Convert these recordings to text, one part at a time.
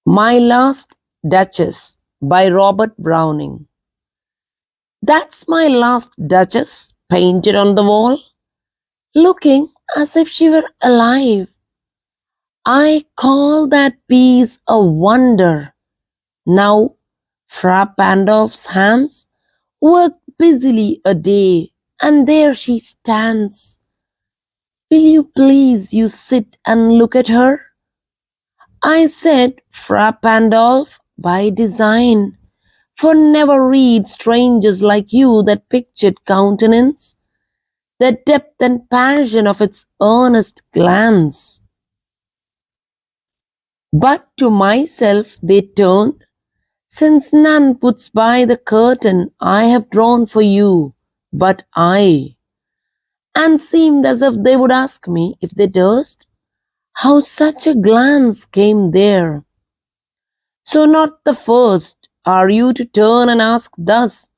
My Last Duchess by Robert Browning. That's my last Duchess painted on the wall, looking as if she were alive. I call that piece a wonder. Now, Fra Pandolf's hands work busily a day, and there she stands. Will you please you sit and look at her? I said Fra Pandolf by design, for never read strangers like you that pictured countenance, the depth and passion of its earnest glance. But to myself they turned, since none puts by the curtain I have drawn for you, but I, and seemed as if they would ask me, if they durst, how such a glance came there. So not the first are you to turn and ask thus,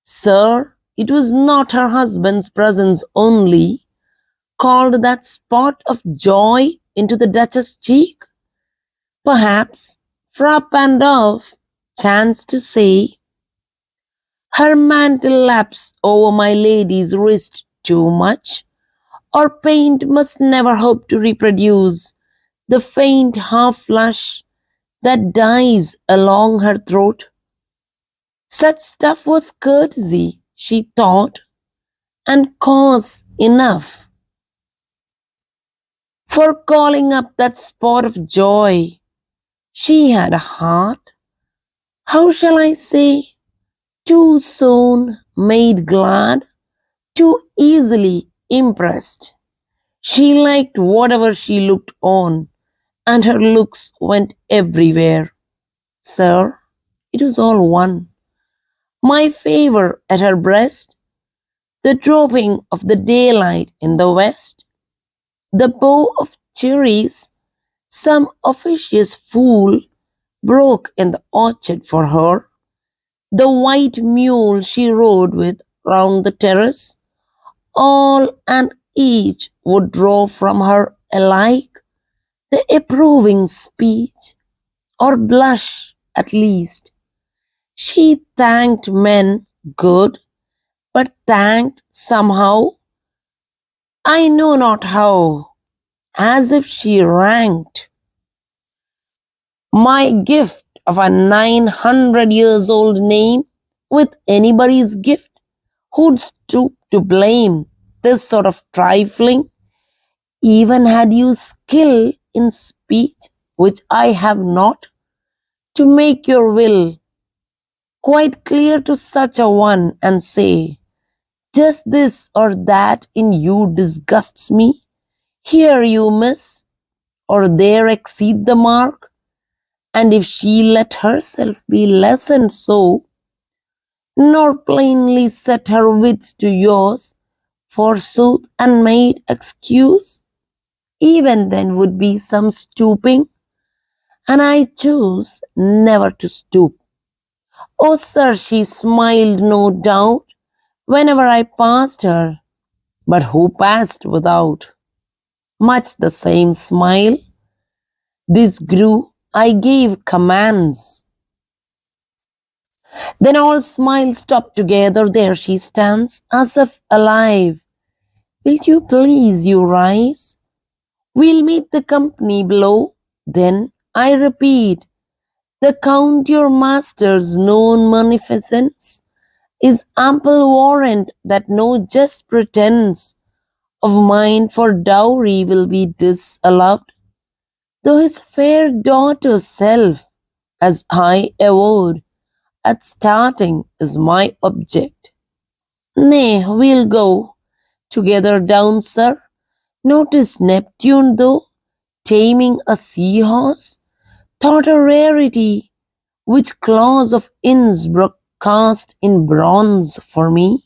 Sir, it was not her husband's presence only called that spot of joy into the Duchess' cheek. Perhaps Fra Pandolf chanced to say, her mantle laps over my lady's wrist too much, or paint must never hope to reproduce the faint half flush that dies along her throat. Such stuff was courtesy, she thought, and cause enough for calling up that spot of joy. She had a heart, how shall I say, too soon made glad, too easily impressed. She liked whatever she looked on, and her looks went everywhere. Sir, it was all one. My favor at her breast, the dropping of the daylight in the west, the bow of cherries some officious fool broke in the orchard for her, the white mule she rode with round the terrace, all and each would draw from her alike the approving speech, or blush at least. She thanked men good, but thanked somehow, I know not how, as if she ranked my gift of a 900 years old name with anybody's gift who'd stoop to blame this sort of trifling, even had you skill in speech, which I have not, to make your will quite clear to such a one and say, just this or that in you disgusts me. Here you miss, or there exceed the mark. And if she let herself be lessoned so, nor plainly set her wits to yours, forsooth, and made excuse, even then would be some stooping, and I choose never to stoop. Oh, sir, she smiled, no doubt, whenever I passed her, but who passed without? Much the same smile. This grew, I gave commands. Then all smiles stop together, there she stands, as if alive. Will you please you rise? We'll meet the company below. Then, I repeat, the Count your master's known munificence is ample warrant that no just pretence of mine for dowry will be disallowed, though his fair daughter's self, as I averred at starting, is my object. Nay, we'll go together down, sir. Notice Neptune, though, taming a seahorse, thought a rarity, which claws of Innsbruck cast in bronze for me.